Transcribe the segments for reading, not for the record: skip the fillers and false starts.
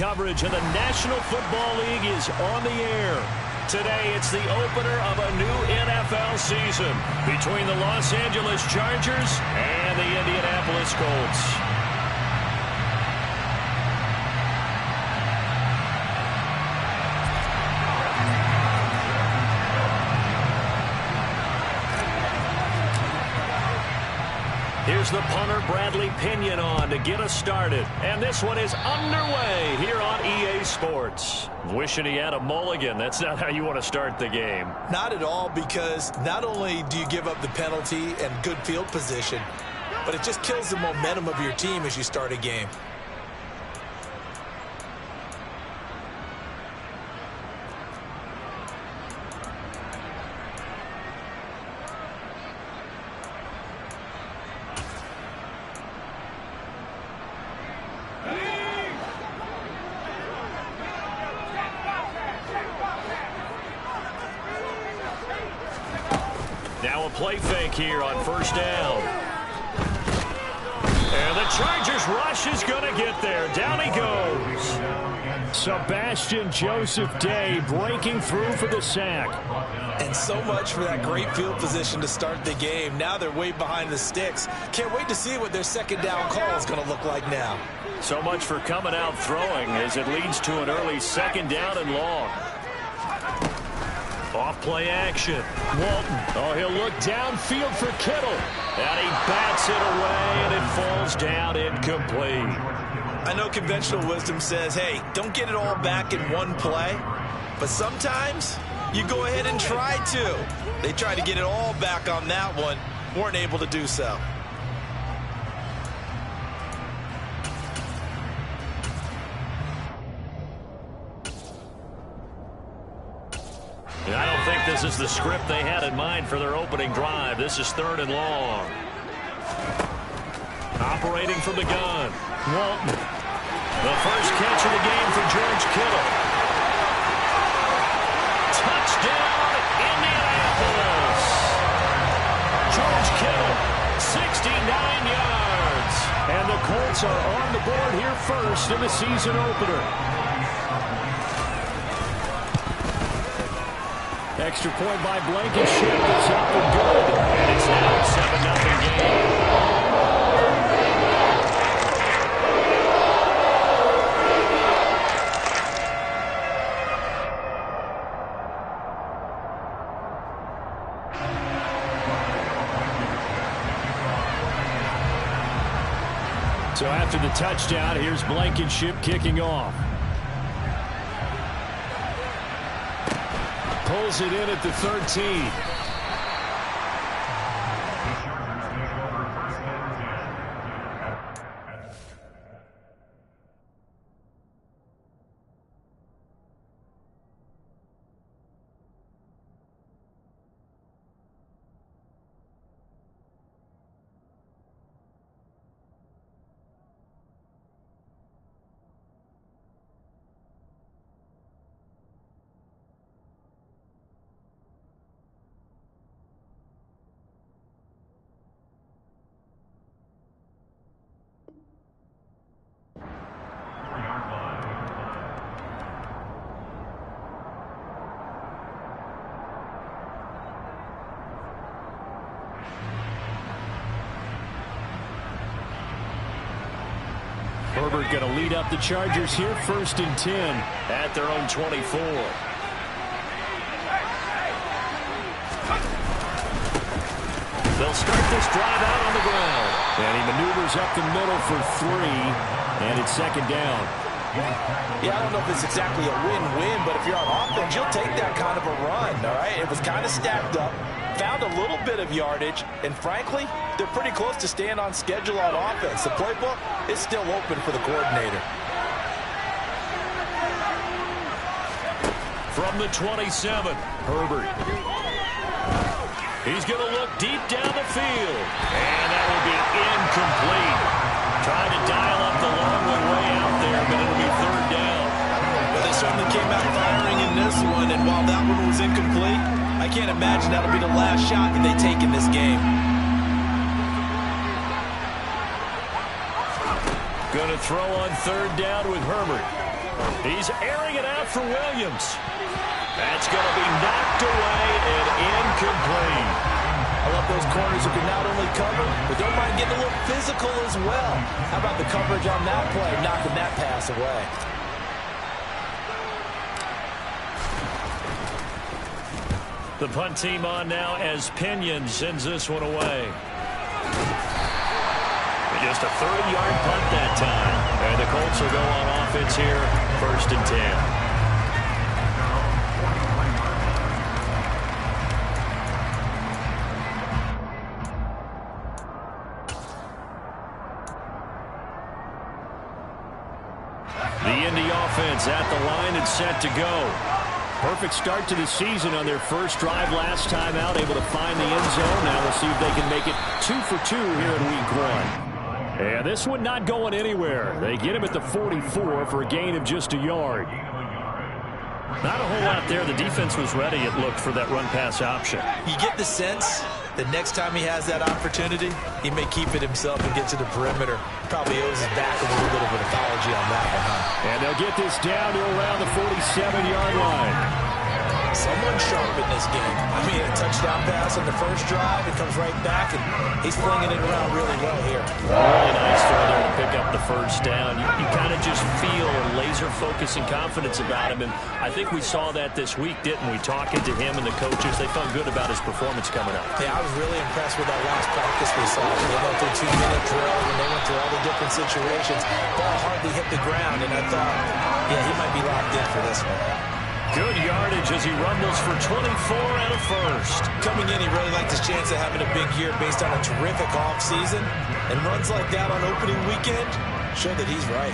coverage of the National Football League is on the air. Today, it's the opener of a new NFL season between the Los Angeles Chargers and the Indianapolis Colts. Here's the punter, Bradley Pinion, on to get us started. And this one is underway here on EA Sports. Wishing he had a mulligan. That's not how you want to start the game. Not at all, because not only do you give up the penalty and good field position, but it just kills the momentum of your team as you start a game. Now a play fake here on first down. And the Chargers rush is going to get there. Down he goes. Sebastian Joseph Day breaking through for the sack. And so much for that great field position to start the game. Now they're way behind the sticks. Can't wait to see what their second down call is going to look like now. So much for coming out throwing as it leads to an early second down and long. Off play action. Walton. Oh, he'll look downfield for Kittle. And he bats it away, and it falls down incomplete. I know conventional wisdom says, hey, don't get it all back in one play. But sometimes you go ahead and try to. They tried to get it all back on that one. Weren't able to do so. I don't think this is the script they had in mind for their opening drive. This is third and long. Operating from the gun. Walton. The first catch of the game for George Kittle. Touchdown, Indianapolis. George Kittle, 69 yards. And the Colts are on the board here first in the season opener. Extra point by Blankenship is up and good. And it's now a 7-0 game. So after the touchdown, here's Blankenship kicking off. Pulls it in at the 13. Herbert going to lead up the Chargers here, 1st and 10 at their own 24. They'll start this drive out on the ground. And he maneuvers up the middle for 3, and it's second down. Yeah, I don't know if it's exactly a win-win, but if you're on offense, you'll take that kind of a run, all right? It was kind of stacked up, found a little bit of yardage, and frankly, they're pretty close to staying on schedule on offense. The playbook is still open for the coordinator. From the 27, Herbert. He's going to look deep down the field, and that will be incomplete. Trying to dial up the long one way out there, but it'll be third down. But they certainly came out firing in this one, and while that one was incomplete, I can't imagine that'll be the last shot that they take in this game. Going to throw on third down with Herbert. He's airing it out for Williams. That's going to be knocked away and incomplete. I love those corners who can not only cover, but don't mind getting a little physical as well. How about the coverage on that play, knocking that pass away? The punt team on now as Pinion sends this one away. Just a 30-yard punt that time. And the Colts will go on offense here, 1st and 10. The Indy offense at the line and set to go. Perfect start to the season on their first drive last time out, able to find the end zone. Now we'll see if they can make it 2 for 2 here in week 1. And this one not going anywhere. They get him at the 44 for a gain of just a yard. Not a whole lot there. The defense was ready, it looked, for that run-pass option. You get the sense that next time he has that opportunity, he may keep it himself and get to the perimeter. Probably owes his back a little bit of an apology on that one, huh? And they'll get this down to around the 47-yard line. Someone sharp in this game. I mean, a touchdown pass on the first drive. It comes right back, and he's flinging it around really well here. Really nice throw there to pick up the first down. You kind of just feel a laser focus and confidence about him, and I think we saw that this week, didn't we? Talking to him and the coaches, they felt good about his performance coming up. Yeah, I was really impressed with that last practice we saw. They went through 2-minute drill, and they went through all the different situations. Ball hardly hit the ground, and I thought, yeah, he might be locked in for this one. Good yardage as he rumbles for 24 and a first. Coming in, he really liked his chance of having a big year based on a terrific offseason. And runs like that on opening weekend show that he's right.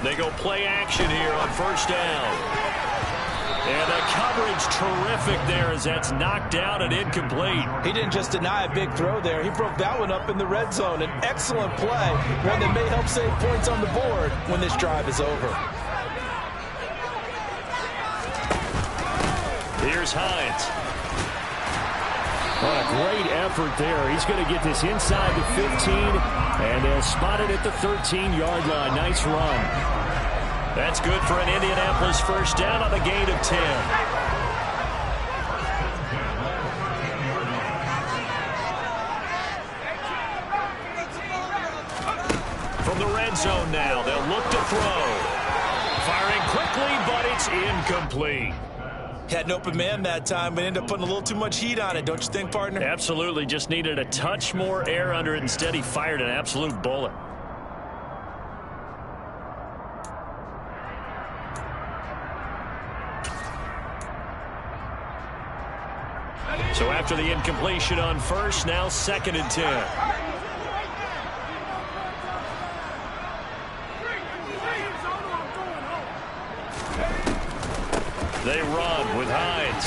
They go play action here on first down. And the coverage terrific there as that's knocked down and incomplete. He didn't just deny a big throw there. He broke that one up in the red zone. An excellent play, one that may help save points on the board when this drive is over. Here's Hines. What a great effort there. He's going to get this inside the 15, and they'll spot it at the 13-yard line. Nice run. That's good for an Indianapolis first down on a gain of 10. From the red zone now, they'll look to throw. Firing quickly, but it's incomplete. Had an open man that time, but ended up putting a little too much heat on it, don't you think, partner? Absolutely. Just needed a touch more air under it. Instead, he fired an absolute bullet. So after the incompletion on first, now 2nd and 10. They run with Hines.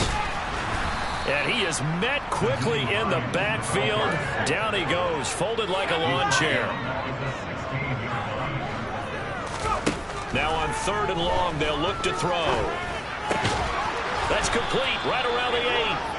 And he is met quickly in the backfield. Down he goes, folded like a lawn chair. Now on 3rd and long, they'll look to throw. That's complete, right around the 8.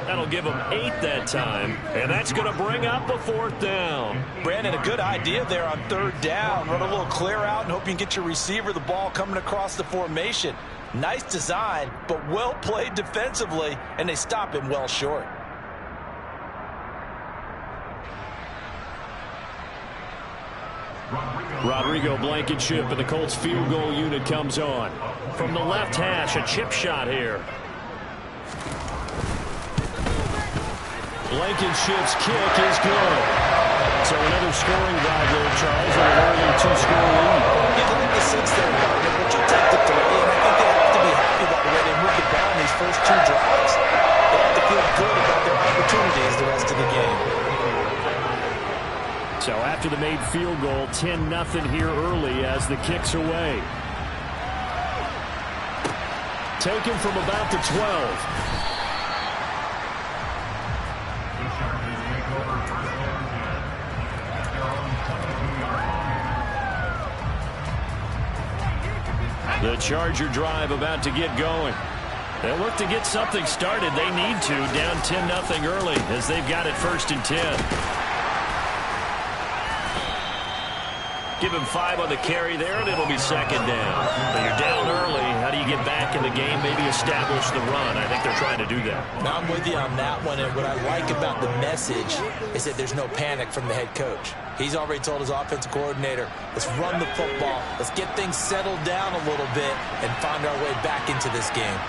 That'll give him 8 that time, and that's going to bring up a 4th down. Brandon, a good idea there on 3rd down. Run a little clear out and hope you can get your receiver the ball coming across the formation. Nice design, but well played defensively, and they stop him well short. Rodrigo Blankenship and the Colts field goal unit comes on. From the left hash, a chip shot here. Blankenship's kick is good. So another scoring drive there, Charles, and an early 2-score lead. Yeah, look at the 6 there, partner, but you take the 3, and I think they have to be happy about the way they moved the ball in these first 2 drives. They have to feel good about their opportunities the rest of the game. So after the made field goal, 10-0 here early as the kick's away. Taken from about the 12. The Charger drive about to get going. They'll look to get something started. They need to, down 10-0 early as they've got it 1st and 10. Give him 5 on the carry there, and it'll be 2nd down. But you're down early. How do you get back in the game, maybe establish the run? I think they're trying to do that. Now, I'm with you on that one, and what I like about the message is that there's no panic from the head coach. He's already told his offensive coordinator, let's run the football, let's get things settled down a little bit, and find our way back into this game.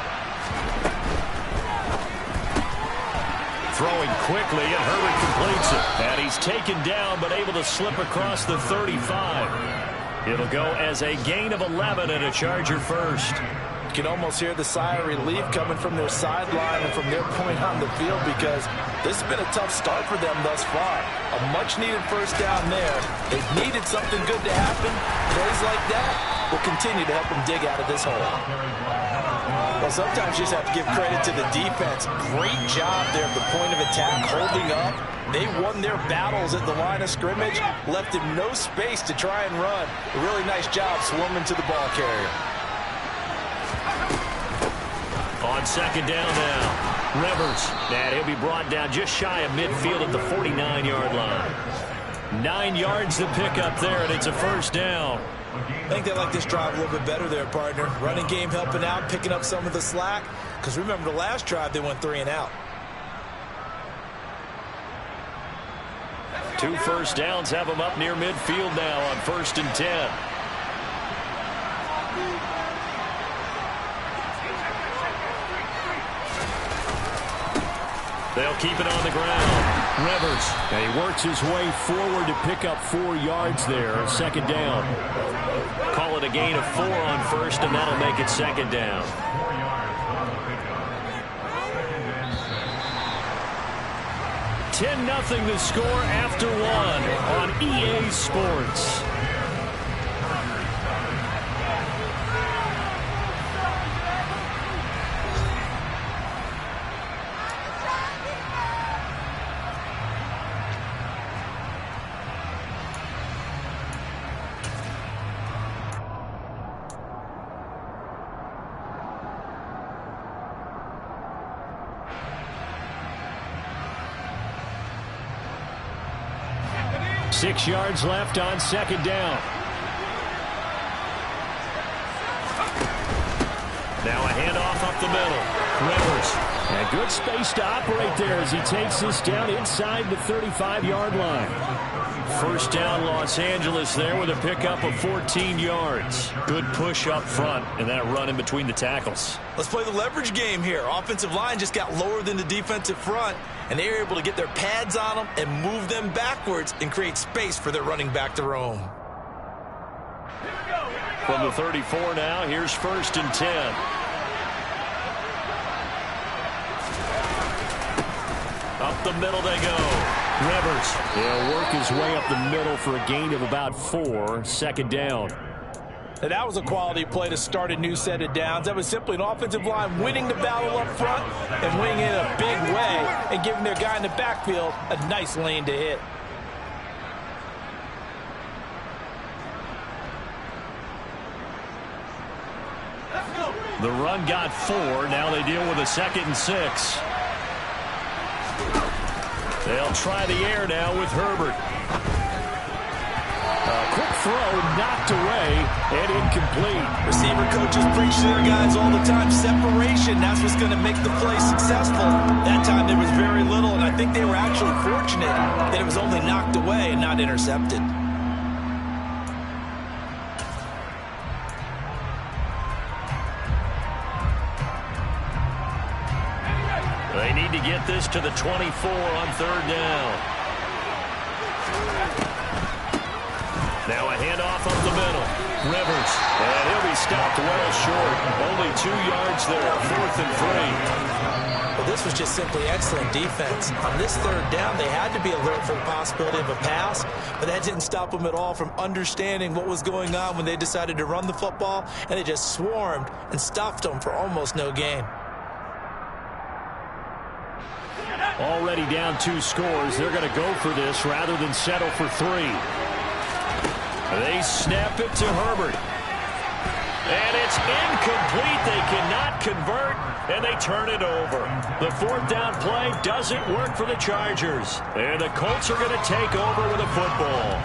Throwing quickly, and Herbert completes it. And he's taken down, but able to slip across the 35. It'll go as a gain of 11 and a Charger first. You can almost hear the sigh of relief coming from their sideline and from their point on the field because this has been a tough start for them thus far. A much-needed first down there. They've needed something good to happen. Plays like that will continue to help them dig out of this hole. Well, sometimes you just have to give credit to the defense. Great job there at the point of attack, holding up. They won their battles at the line of scrimmage, left him no space to try and run. A really nice job swarming to the ball carrier. On 2nd down now, Rivers. And he'll be brought down just shy of midfield at the 49-yard line. 9 yards to pick up there, and it's a 1st down. I think they like this drive a little bit better there, partner. Running game helping out, picking up some of the slack. Because remember, the last drive, they went 3 and out. 2 1st downs have them up near midfield now on 1st and 10. They'll keep it on the ground. Rivers, and he works his way forward to pick up 4 yards there. 2nd down. Call it a gain of 4 on 1st, and that'll make it 2nd down. $10-0 the score after 1 on EA Sports. Six yards left on 2nd down. Now a handoff up the middle. Rivers. And good space to operate there as he takes this down inside the 35-yard line. 1st down, Los Angeles there with a pickup of 14 yards. Good push up front and that run in between the tackles. Let's play the leverage game here. Offensive line just got lower than the defensive front, and they were able to get their pads on them and move them backwards and create space for their running back to roam. From the 34 now, here's 1st and 10. Up the middle they go. Rivers. He'll work his way up the middle for a gain of about 4. 2nd down. And that was a quality play to start a new set of downs. That was simply an offensive line winning the battle up front and winning it in a big way and giving their guy in the backfield a nice lane to hit. The run got 4. Now they deal with a 2nd and 6. They'll try the air now with Herbert. A quick throw knocked away and incomplete. Receiver coaches preach to their guys all the time. Separation, that's what's going to make the play successful. That time there was very little, and I think they were actually fortunate that it was only knocked away and not intercepted. They need to get this to the 24 on 3rd down. Now a handoff up the middle. Rivers. And he'll be stopped well short. Only 2 yards there. 4th and 3. Well, this was just simply excellent defense. On this 3rd down, they had to be alert for the possibility of a pass, but that didn't stop them at all from understanding what was going on when they decided to run the football, and they just swarmed and stuffed them for almost no gain. Already down 2 scores. They're going to go for this rather than settle for 3. They snap it to Herbert. And it's incomplete. They cannot convert, and they turn it over. The fourth down play doesn't work for the Chargers. And the Colts are going to take over with a football.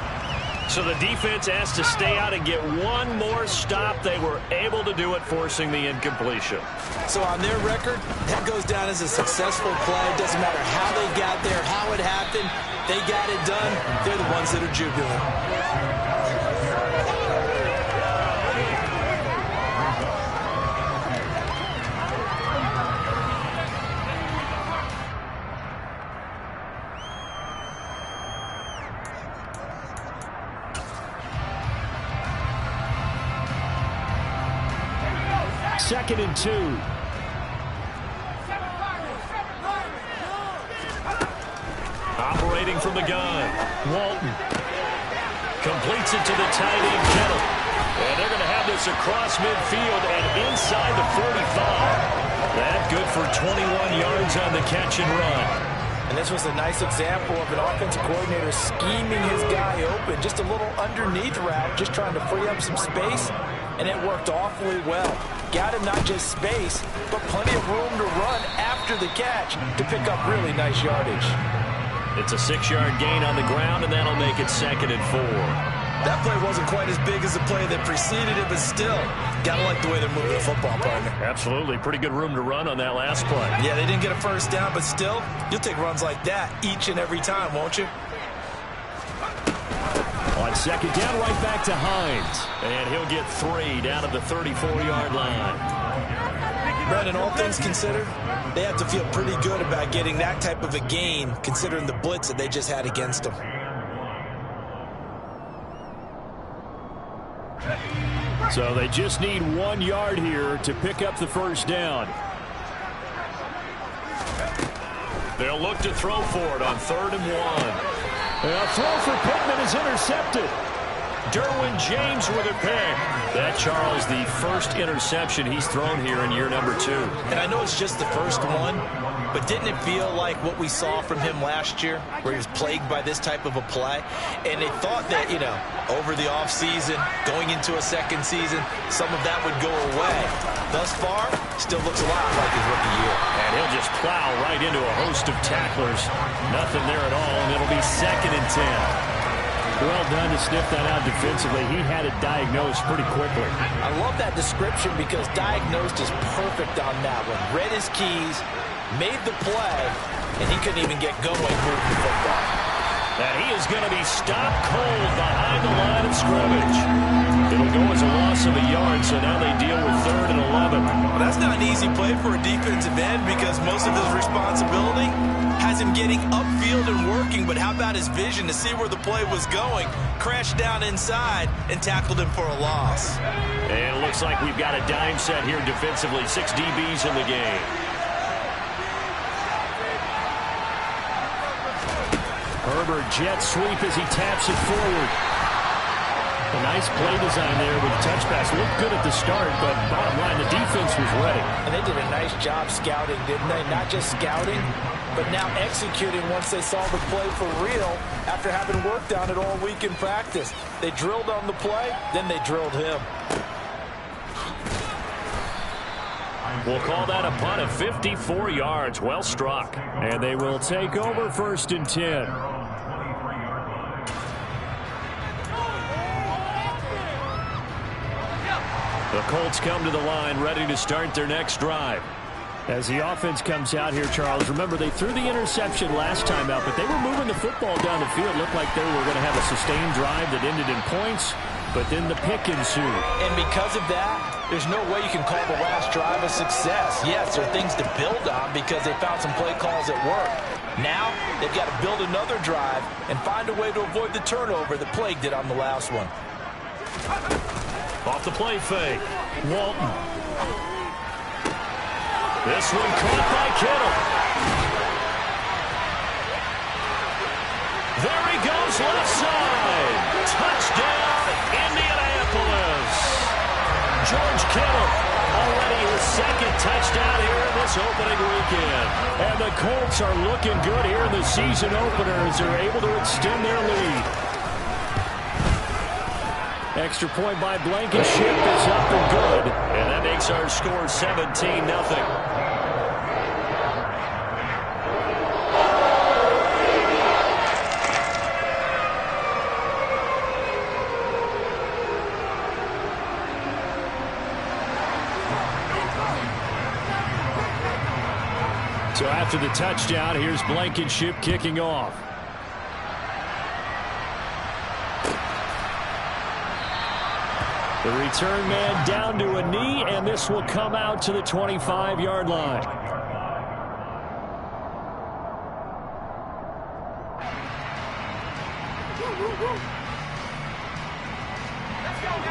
So the defense has to stay out and get one more stop. They were able to do it, forcing the incompletion. So on their record, that goes down as a successful play. It doesn't matter how they got there, how it happened. They got it done. They're the ones that are jubilant. Second and 2. Operating from the gun. Walton completes it to the tight end, Kittle. And they're going to have this across midfield and inside the 45. That good for 21 yards on the catch and run. And this was a nice example of an offensive coordinator scheming his guy open. Just a little underneath route, just trying to free up some space. And it worked awfully well. Got him not just space, but plenty of room to run after the catch to pick up really nice yardage. It's a 6-yard gain on the ground, and that'll make it 2nd and 4. That play wasn't quite as big as the play that preceded it, but still, gotta like the way they're moving the football, partner. Absolutely. Pretty good room to run on that last play. Yeah, they didn't get a first down, but still, you'll take runs like that each and every time, won't you? On second down, right back to Hines. And he'll get 3 down at the 34-yard line. Brandon, all things considered, they have to feel pretty good about getting that type of a gain, considering the blitz that they just had against them. So they just need 1 yard here to pick up the first down. They'll look to throw for it on 3rd and 1. A throw for Pittman is intercepted. Derwin James with a pick. That, Charles, the first interception he's thrown here in year number 2. And I know it's just the first one, but didn't it feel like what we saw from him last year, where he was plagued by this type of a play? And they thought that, you know, over the offseason, going into a second season, some of that would go away. Thus far, still looks a lot like his rookie year. And he'll just plow right into a host of tacklers. Nothing there at all, and it'll be 2nd and 10. Well done to sniff that out defensively. He had it diagnosed pretty quickly. I love that description because diagnosed is perfect on that one. Read his keys, made the play, and he couldn't even get going moving the football. And he is going to be stopped cold behind the line of scrimmage. It'll go as a loss of a yard, so now they deal with 3rd and 11. Well, that's not an easy play for a defensive end because most of his responsibility has him getting upfield and working, but how about his vision to see where the play was going, crashed down inside, and tackled him for a loss. And it looks like we've got a dime set here defensively. 6 DBs in the game. Herbert jet sweep as he taps it forward. A nice play design there with the touch pass. Looked good at the start, but bottom line, the defense was ready. And they did a nice job scouting, didn't they? Not just scouting, but now executing once they saw the play for real after having worked on it all week in practice. They drilled on the play, then they drilled him. We'll call that a punt of 54 yards. Well struck. And they will take over 1st and 10. The Colts come to the line ready to start their next drive. As the offense comes out here, Charles, remember they threw the interception last time out, but they were moving the football down the field. Looked like they were going to have a sustained drive that ended in points, but then the pick ensued. And because of that, there's no way you can call the last drive a success. Yes, there are things to build on because they found some play calls that work. Now, they've got to build another drive and find a way to avoid the turnover that plagued it on the last one. Off the play fake. Walton. This one caught by Kittle. There he goes left side. Touchdown, Indianapolis. George Kittle already his 2nd touchdown here in this opening weekend. And the Colts are looking good here in the season opener as they're able to extend their lead. Extra point by Blankenship is up and good. And that makes our score 17-0. So after the touchdown, here's Blankenship kicking off. The return man down to a knee, and this will come out to the 25-yard line.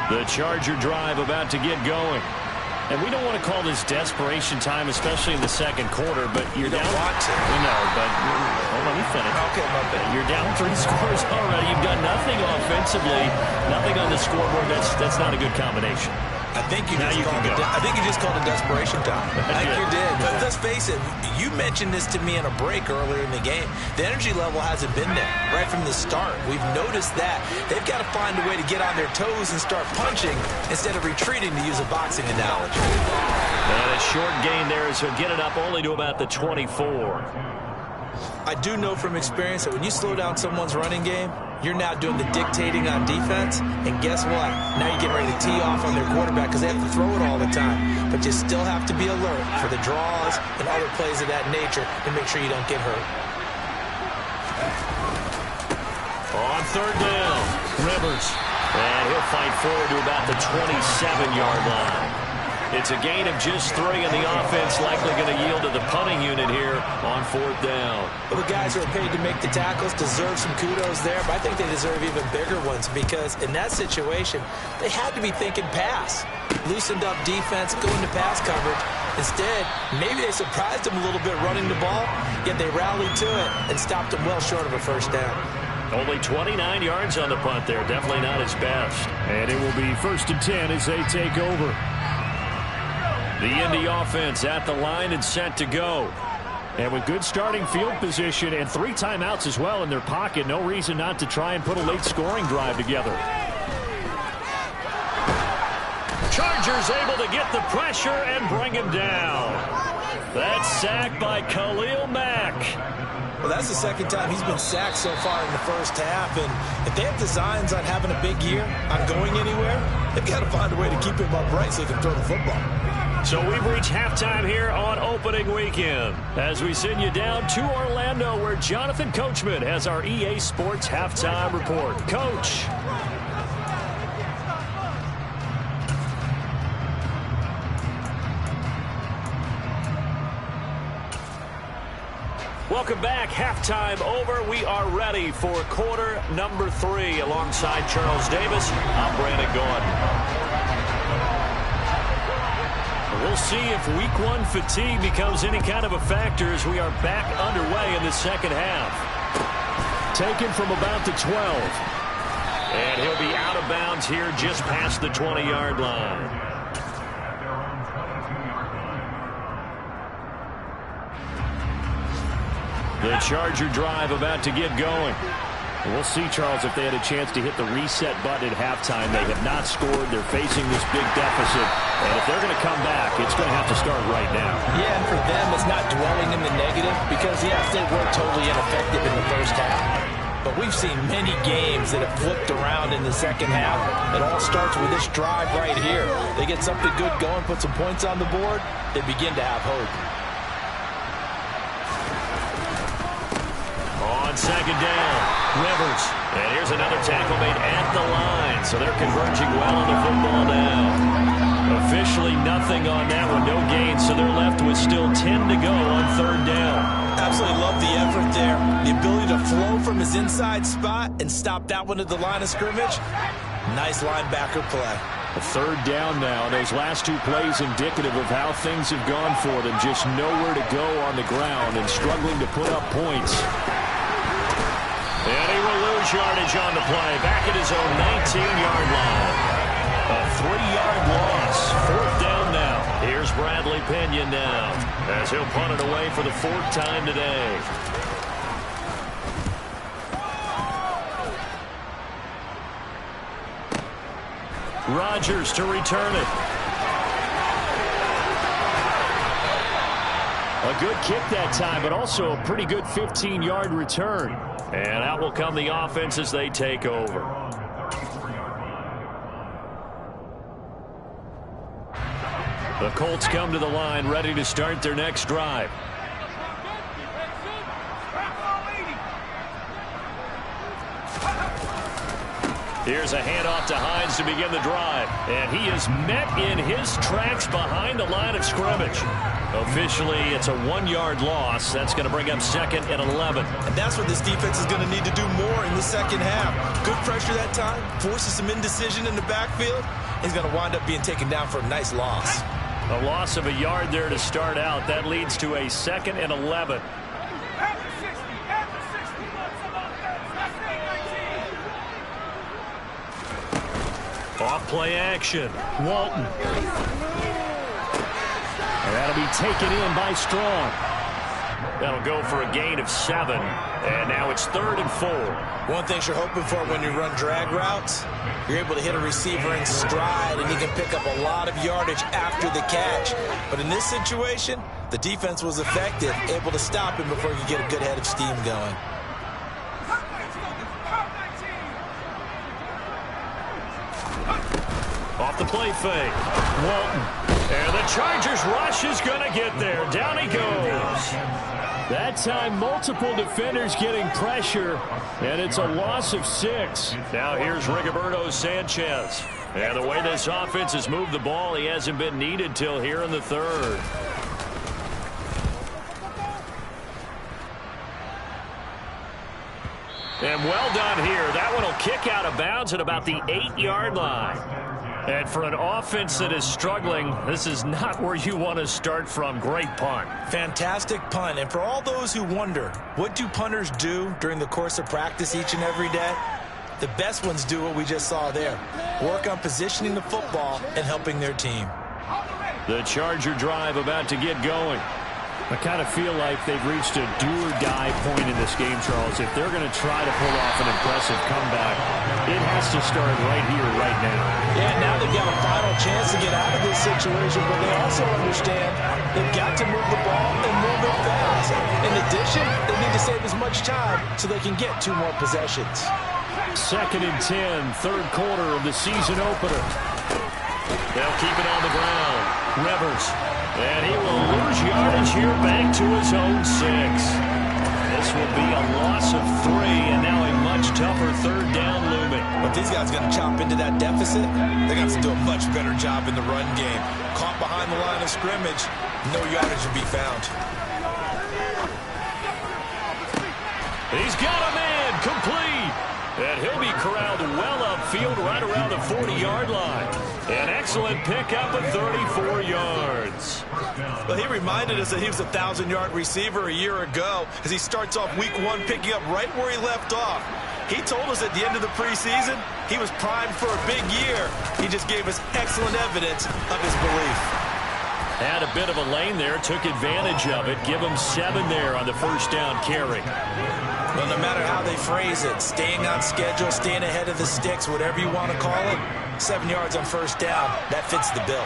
The Charger drive about to get going. And we don't want to call this desperation time, especially in the second quarter, but you're down. You don't want to. No, but let me finish. Okay, my bad. You're down 3 scores already. You've done nothing offensively, nothing on the scoreboard. That's not a good combination. I think you just called it desperation time. I think you did. But let's face it, you mentioned this to me in a break earlier in the game. The energy level hasn't been there right from the start. We've noticed that. They've got to find a way to get on their toes and start punching instead of retreating, to use a boxing analogy. And a short gain there as he'll get it up only to about the 24. I do know from experience that when you slow down someone's running game, you're now doing the dictating on defense, and guess what? Now you're getting ready to tee off on their quarterback because they have to throw it all the time. But you still have to be alert for the draws and other plays of that nature and make sure you don't get hurt. On third down, Rivers. And he'll fight forward to about the 27-yard line. It's a gain of just 3, and the offense likely going to yield to the punting unit here on fourth down. Well, the guys who are paid to make the tackles deserve some kudos there, but I think they deserve even bigger ones because in that situation, they had to be thinking pass. Loosened up defense, going to pass coverage. Instead, maybe they surprised them a little bit running the ball, yet they rallied to it and stopped them well short of a first down. Only 29 yards on the punt there. Definitely not his best. And it will be 1st and 10 as they take over. The Indy offense at the line and set to go. And with good starting field position and 3 timeouts as well in their pocket, no reason not to try and put a late scoring drive together. Chargers able to get the pressure and bring him down. That's sacked by Khalil Mack. Well, that's the second time he's been sacked so far in the first half, and if they have designs on having a big year, on going anywhere, they've got to find a way to keep him upright so he can throw the football. So we've reached halftime here on opening weekend as we send you down to Orlando where Jonathan Coachman has our EA Sports halftime report. Coach. Welcome back. Halftime over. We are ready for quarter number 3 alongside Charles Davis. I'm Brandon Gordon. We'll see if week 1 fatigue becomes any kind of a factor as we are back underway in the second half. Taken from about the 12. And he'll be out of bounds here just past the 20-yard line. The Charger drive about to get going. We'll see, Charles, if they had a chance to hit the reset button at halftime. They have not scored. They're facing this big deficit. And if they're going to come back, it's going to have to start right now. Yeah, and for them, it's not dwelling in the negative because, yes, they were totally ineffective in the first half. But we've seen many games that have flipped around in the second half. It all starts with this drive right here. They get something good going, put some points on the board, they begin to have hope. On second down, Rivers. And here's another tackle made at the line. So they're converging well on the football now. Officially nothing on that one, no gain. So they're left with still 10 to go on third down. Absolutely love the effort there. The ability to flow from his inside spot and stop that one at the line of scrimmage. Nice linebacker play. A third down now. Those last 2 plays indicative of how things have gone for them. Just nowhere to go on the ground and struggling to put up points. And he will lose yardage on the play. Back at his own 19-yard line. A 3-yard loss. Fourth down now. Here's Bradley Pinion now as he'll punt it away for the 4th time today. Rodgers to return it. A good kick that time, but also a pretty good 15-yard return. And out will come the offense as they take over. The Colts come to the line, ready to start their next drive. Here's a handoff to Hines to begin the drive. And he is met in his tracks behind the line of scrimmage. Officially, it's a 1-yard loss. That's going to bring up 2nd and 11. And that's what this defense is going to need to do more in the second half. Good pressure that time, forces some indecision in the backfield. He's going to wind up being taken down for a nice loss. A loss of a yard there to start out. That leads to a 2nd and 11. Off play action. Walton. And that'll be taken in by Strong. That'll go for a gain of 7. And now it's 3rd and 4. One thing you're hoping for when you run drag routes, you're able to hit a receiver in stride, and he can pick up a lot of yardage after the catch. But in this situation, the defense was effective, able to stop him before he could get a good head of steam going. Off the play fake. Walton. And the Chargers rush is going to get there. Down he goes. That time, multiple defenders getting pressure, and it's a loss of 6. Now here's Rigoberto Sanchez. And the way this offense has moved the ball, he hasn't been needed till here in the 3rd. And well done here. That one will kick out of bounds at about the 8-yard line. And for an offense that is struggling, this is not where you want to start from. Great punt. Fantastic punt. And for all those who wonder, what do punters do during the course of practice each and every day? The best ones do what we just saw there. Work on positioning the football and helping their team. The Charger drive about to get going. I kind of feel like they've reached a do-or-die point in this game, Charles. If they're going to try to pull off an impressive comeback, it has to start right here, right now. Yeah, now they've got a final chance to get out of this situation, but they also understand they've got to move the ball and move it fast. In addition, they need to save as much time so they can get 2 more possessions. 2nd and 10, 3rd quarter of the season opener. They'll keep it on the ground. Rivers. And he will lose yardage here back to his own 6. This will be a loss of 3, and now a much tougher 3rd down looming. But these guys are going to chop into that deficit. They're going to have to do a much better job in the run game. Caught behind the line of scrimmage, no yardage will be found. He's got him in, complete. And he'll be corralled well upfield right around the 40-yard line. An excellent pickup of 34 yards. Well, he reminded us that he was a 1,000-yard receiver a year ago as he starts off week 1 picking up right where he left off. He told us at the end of the preseason he was primed for a big year. He just gave us excellent evidence of his belief. Had a bit of a lane there, took advantage of it. Give him 7 there on the 1st down carry. Well, no matter how they phrase it, staying on schedule, staying ahead of the sticks, whatever you want to call it, 7 yards on 1st down, that fits the bill.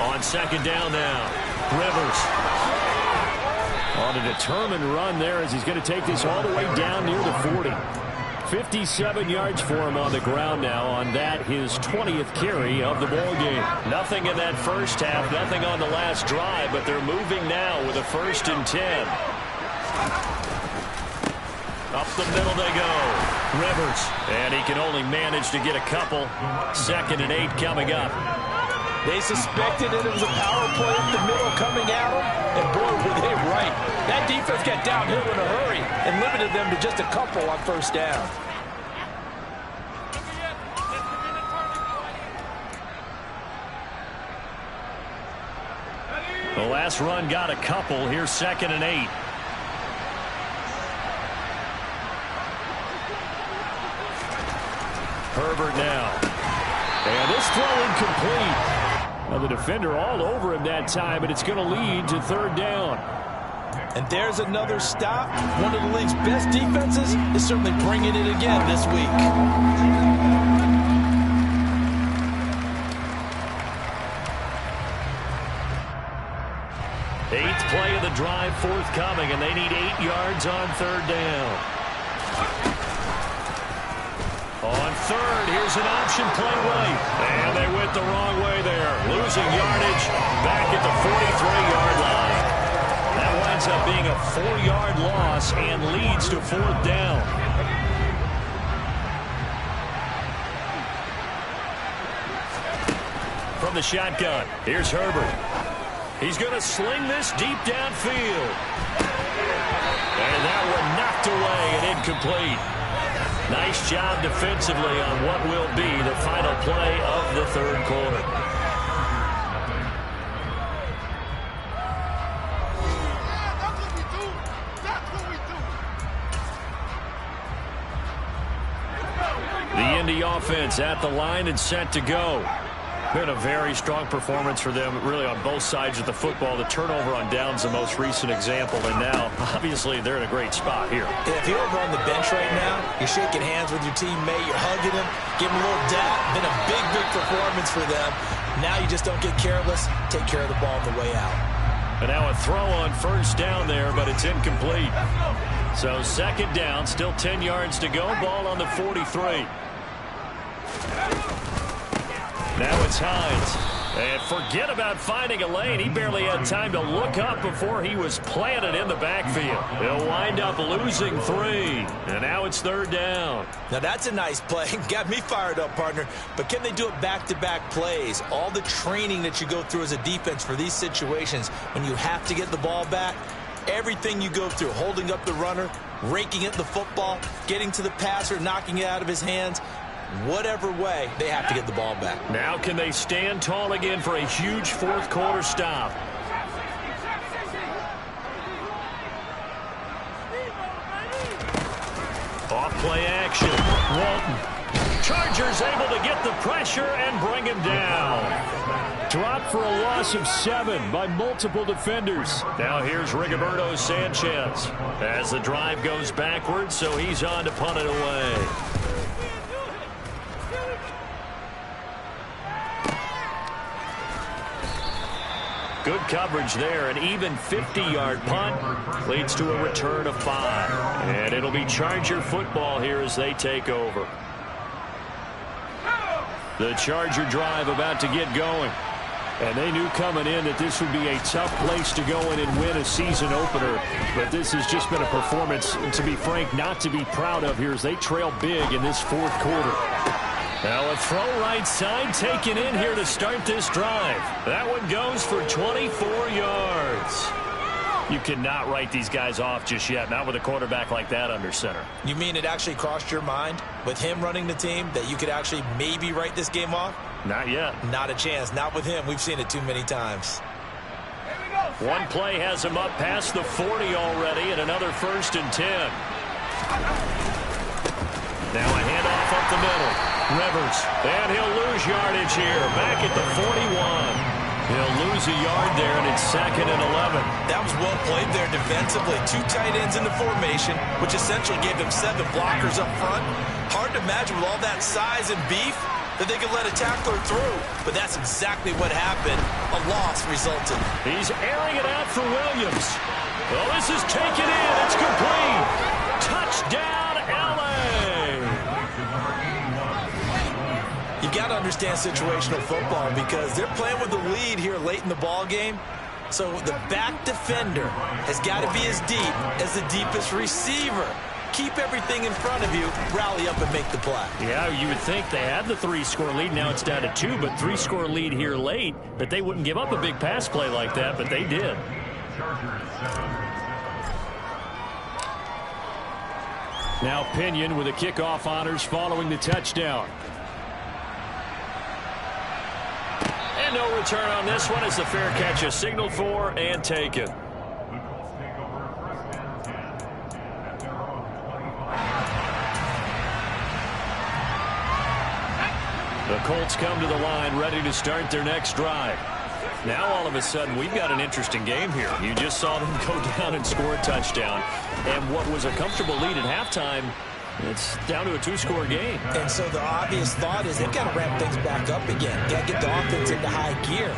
On 2nd down now, Rivers. On a determined run there as he's going to take this all the way down near the 40. 57 yards for him on the ground now on that, his 20th carry of the ball game. Nothing in that first half, nothing on the last drive, but they're moving now with a 1st and 10. Up the middle they go. Rivers, and he can only manage to get a couple. 2nd and 8 coming up. They suspected it was a power play up the middle coming at them, and boy, were they right. That defense got downhill in a hurry and limited them to just a couple on 1st down. The last run got a couple. Here's 2nd and 8. Herbert now. And this throw incomplete. Now the defender all over him that time, but it's going to lead to 3rd down. And there's another stop. One of the league's best defenses is certainly bringing it again this week. Eighth play of the drive forthcoming, and they need 8 yards on third down. On third, here's an option play right. And they went the wrong way there. Losing yardage back at the 43-yard line. That winds up being a 4-yard loss and leads to fourth down. From the shotgun, here's Herbert. He's going to sling this deep downfield. And that one knocked away and incomplete. Nice job defensively on what will be the final play of the third quarter. The Indy offense at the line and set to go. Been a very strong performance for them, really, on both sides of the football. The turnover on downs, the most recent example, and now, obviously, they're in a great spot here. Yeah, if you're over on the bench right now, you're shaking hands with your teammate, you're hugging him, giving him a little dap. Been a big, big performance for them. Now you just don't get careless. Take care of the ball on the way out. And now a throw on first down there, but it's incomplete. So second down, still 10 yards to go. Ball on the 43. Now it's Hines. And forget about finding a lane. He barely had time to look up before he was planted in the backfield. He'll wind up losing 3. And now it's third down. Now that's a nice play. Got me fired up, partner. But can they do it back-to-back plays? All the training that you go through as a defense for these situations, when you have to get the ball back, everything you go through, holding up the runner, raking at the football, getting to the passer, knocking it out of his hands, whatever way, they have to get the ball back. Now can they stand tall again for a huge fourth quarter stop? Off play action. Walton. Chargers able to get the pressure and bring him down. Dropped for a loss of 7 by multiple defenders. Now here's Rigoberto Sanchez as the drive goes backwards, so he's on to punt it away. Good coverage there. An even 50-yard punt leads to a return of 5. And it'll be Charger football here as they take over. The Charger drive about to get going. And they knew coming in that this would be a tough place to go in and win a season opener. But this has just been a performance, to be frank, not to be proud of here as they trail big in this fourth quarter. Now a throw right side taken in here to start this drive. That one goes for 24 yards. You cannot write these guys off just yet, not with a quarterback like that under center. You mean it actually crossed your mind with him running the team that you could actually maybe write this game off? Not yet. Not a chance. Not with him. We've seen it too many times. One play has him up past the 40 already, and another 1st and 10. Now a handoff up the middle. Rivers, and he'll lose yardage here. Back at the 41. He'll lose a yard there, and it's 2nd and 11. That was well played there defensively. 2 tight ends in the formation, which essentially gave them 7 blockers up front. Hard to imagine with all that size and beef that they could let a tackler through. But that's exactly what happened. A loss resulted. He's airing it out for Williams. Well, this is taken in. It's complete. Touchdown, L.A. You got to understand situational football because they're playing with the lead here late in the ball game. So the back defender has got to be as deep as the deepest receiver. Keep everything in front of you, rally up and make the play. Yeah, you would think they had the 3-score lead. Now it's down to 2, but 3-score lead here late, that they wouldn't give up a big pass play like that, but they did. Now Pinion with the kickoff honors following the touchdown. And no return on this one as the fair catch is signaled for and taken. The Colts come to the line ready to start their next drive. Now all of a sudden we've got an interesting game here. You just saw them go down and score a touchdown. And what was a comfortable lead at halftime, it's down to a two-score game. And so the obvious thought is they've got to ramp things back up again. Got to get the offense into high gear.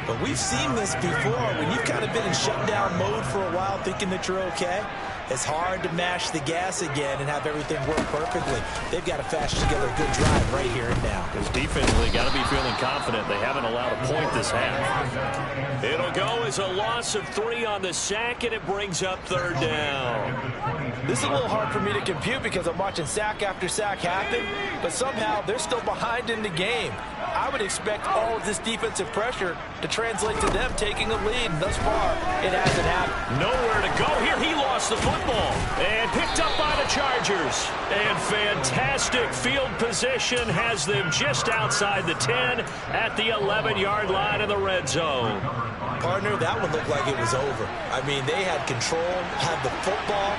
But we've seen this before. When you've kind of been in shutdown mode for a while thinking that you're okay, it's hard to mash the gas again and have everything work perfectly. They've got to fashion together a good drive right here and now. Because defensively, got to be feeling confident. They haven't allowed a point this half. It'll go as a loss of 3 on the sack, and it brings up third down. This is a little hard for me to compute because I'm watching sack after sack happen, but somehow they're still behind in the game. I would expect all of this defensive pressure to translate to them taking a lead. Thus far, it hasn't happened. Nowhere to go here. He lost the football and picked up by the Chargers. And fantastic field position has them just outside the 10 at the 11-yard line in the red zone. Partner, that one looked like it was over. I mean, they had control, had the football,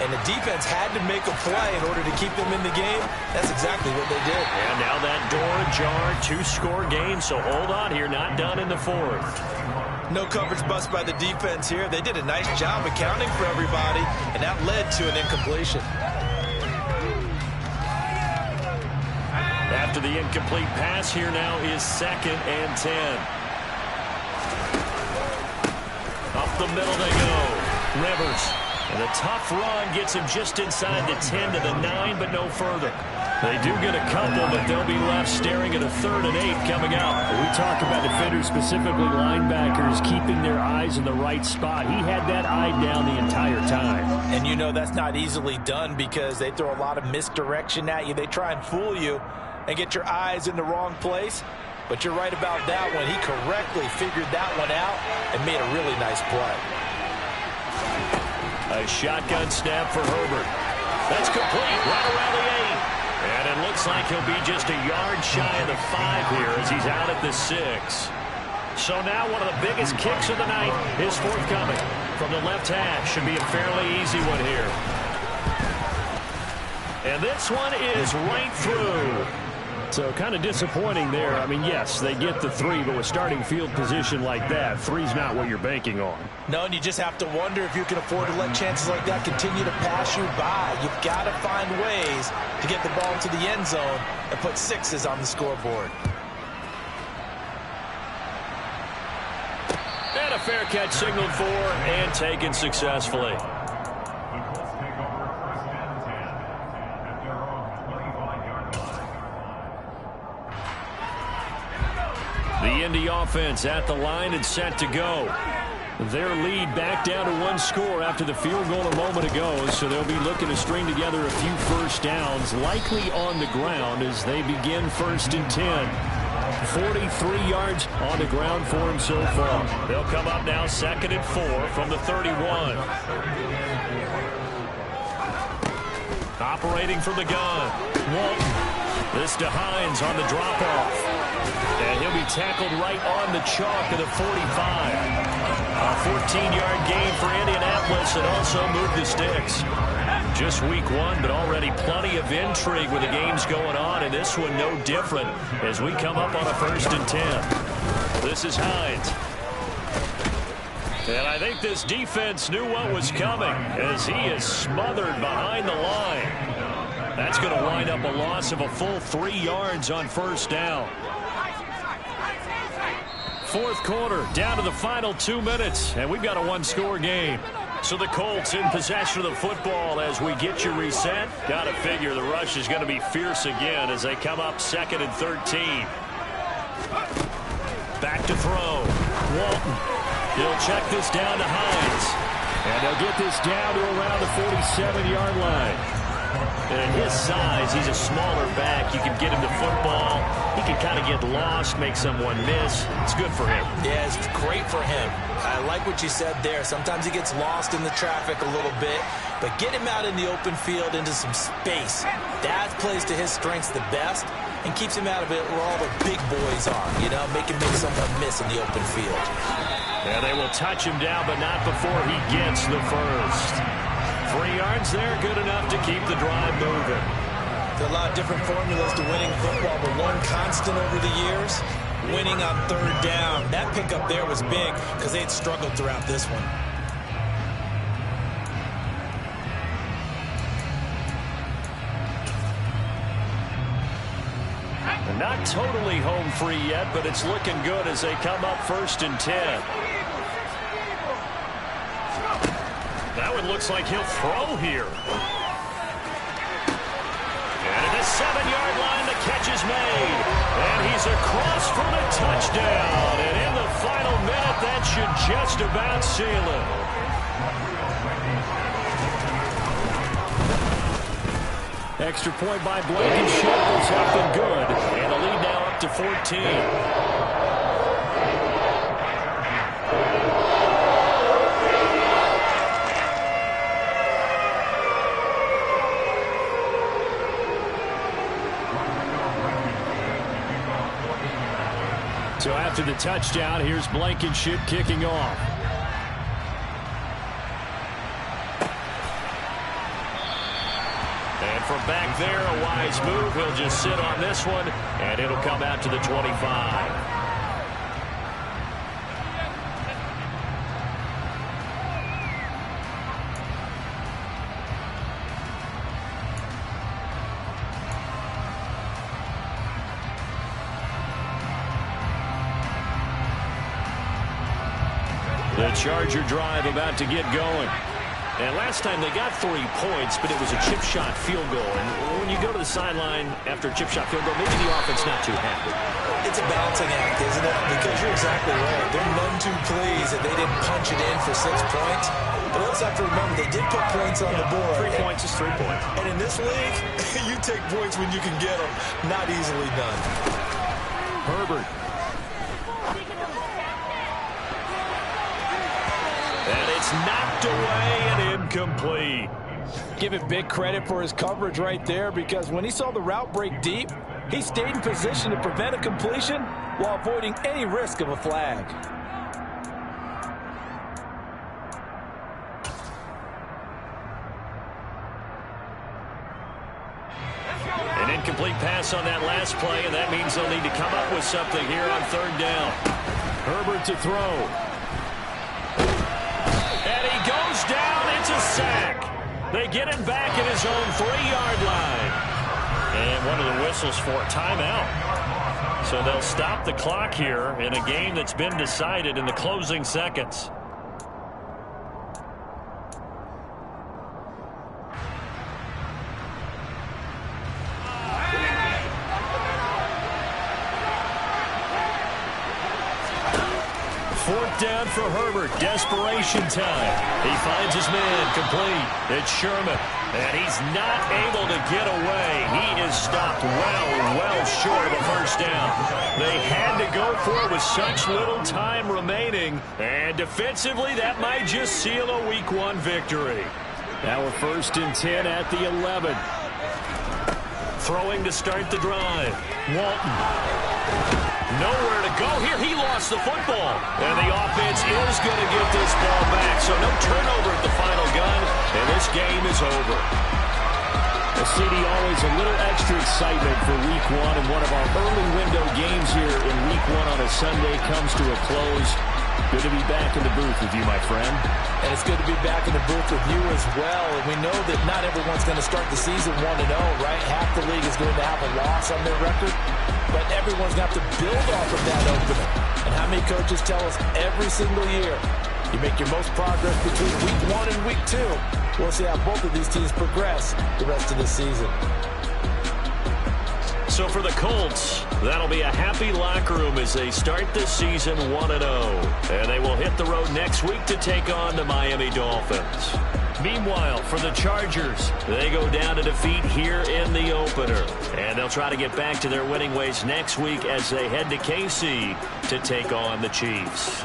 and the defense had to make a play in order to keep them in the game. That's exactly what they did. And now that door ajar, 2-score game, so hold on here, not done in the fourth. No coverage bust by the defense here. They did a nice job accounting for everybody, and that led to an incompletion. After the incomplete pass, here now is 2nd and 10. Up the middle they go. Rivers. And the tough run gets him just inside the 10 to the 9, but no further. They do get a couple, but they'll be left staring at a 3rd and 8 coming up. We talk about defenders, specifically linebackers, keeping their eyes in the right spot. He had that eye down the entire time. And you know that's not easily done because they throw a lot of misdirection at you. They try and fool you and get your eyes in the wrong place. But you're right about that one. He correctly figured that one out and made a really nice play. A shotgun snap for Herbert. That's complete right around the 8. And it looks like he'll be just a yard shy of the 5 here as he's out at the 6. So now one of the biggest kicks of the night is forthcoming from the left hash. Should be a fairly easy one here. And this one is right through. So kind of disappointing there. I mean, yes, they get the 3, but with starting field position like that, 3's not what you're banking on. No, and you just have to wonder if you can afford to let chances like that continue to pass you by. You've got to find ways to get the ball into the end zone and put 6s on the scoreboard. And a fair catch signaled for and taken successfully. The Indy offense at the line and set to go. Their lead back down to 1 score after the field goal a moment ago, so they'll be looking to string together a few first downs, likely on the ground as they begin 1st and 10. 43 yards on the ground for him so far. They'll come up now 2nd and 4 from the 31. Operating from the gun. Walton. This to Hines on the drop-off. And he'll be tackled right on the chalk of the 45. A 14-yard gain for Indianapolis and also moved the sticks. Just week 1, but already plenty of intrigue with the games going on, and this one no different as we come up on a 1st and 10. This is Hines. And I think this defense knew what was coming as he is smothered behind the line. That's going to wind up a loss of a full 3 yards on 1st down. 4th quarter, down to the final 2 minutes, and we've got a 1-score game. So the Colts in possession of the football as we get you reset. Got to figure the rush is going to be fierce again as they come up 2nd and 13. Back to throw. Walton. He'll check this down to Hines. And they'll get this down to around the 47-yard line. And at his size, he's a smaller back. You can get him the football. He can kind of get lost, make someone miss. It's good for him. Yeah, it's great for him. I like what you said there. Sometimes he gets lost in the traffic a little bit, but get him out in the open field into some space. That plays to his strengths the best and keeps him out of it where all the big boys are, you know, make someone miss in the open field. And they will touch him down, but not before he gets the first. 3 yards there, good enough to keep the drive moving. There are a lot of different formulas to winning football, but one constant over the years, winning on third down. That pickup there was big because they had struggled throughout this one. Not totally home free yet, but it's looking good as they come up 1st and 10. That one looks like he'll throw here. And at the 7-yard line, the catch is made. And he's across for the touchdown. And in the final minute, that should just about seal it. Extra point by Blankenship was up and good. And the lead now up to 14. So after the touchdown, here's Blankenship kicking off. And from back there, a wise move. He'll just sit on this one, and it'll come out to the 25. The Charger drive about to get going. And last time they got 3 points, but it was a chip shot field goal. And when you go to the sideline after a chip shot field goal, maybe the offense not too happy. It's a balancing act, isn't it? Because you're exactly right. They're none too pleased that they didn't punch it in for 6 points. But also have to remember, they did put points on the board. 3 points is 3 points. And in this league, you take points when you can get them. Not easily done. Herbert. And it's knocked away and incomplete. Give it big credit for his coverage right there, because when he saw the route break deep, he stayed in position to prevent a completion while avoiding any risk of a flag. An incomplete pass on that last play, and that means they'll need to come up with something here on 3rd down. Herbert to throw. And he goes down. It's a sack. They get him back at his own 3-yard line. And one of the whistles for a timeout. So they'll stop the clock here in a game that's been decided in the closing seconds. Fourth down for Herbert. Desperation time. He finds his man complete. It's Sherman. And he's not able to get away. He is stopped well short of a first down. They had to go for it with such little time remaining. And defensively, that might just seal a Week 1 victory. Now we're 1st and 10 at the 11. Throwing to start the drive. Walton. Nowhere to go here. He lost the football. And the offense is going to get this ball back. So no turnover at the final gun. And this game is over. The CD always a little extra excitement for Week 1. And one of our early window games here in Week 1 on a Sunday comes to a close. Good to be back in the booth with you, my friend. And it's good to be back in the booth with you as well. And we know that not everyone's going to start the season 1-0, right? Half the league is going to have a loss on their record. But everyone's going to have to build off of that opener. And how many coaches tell us every single year, you make your most progress between Week 1 and Week 2. We'll see how both of these teams progress the rest of the season. So for the Colts, that'll be a happy locker room as they start this season 1-0. And they will hit the road next week to take on the Miami Dolphins. Meanwhile, for the Chargers, they go down to defeat here in the opener. And they'll try to get back to their winning ways next week as they head to KC to take on the Chiefs.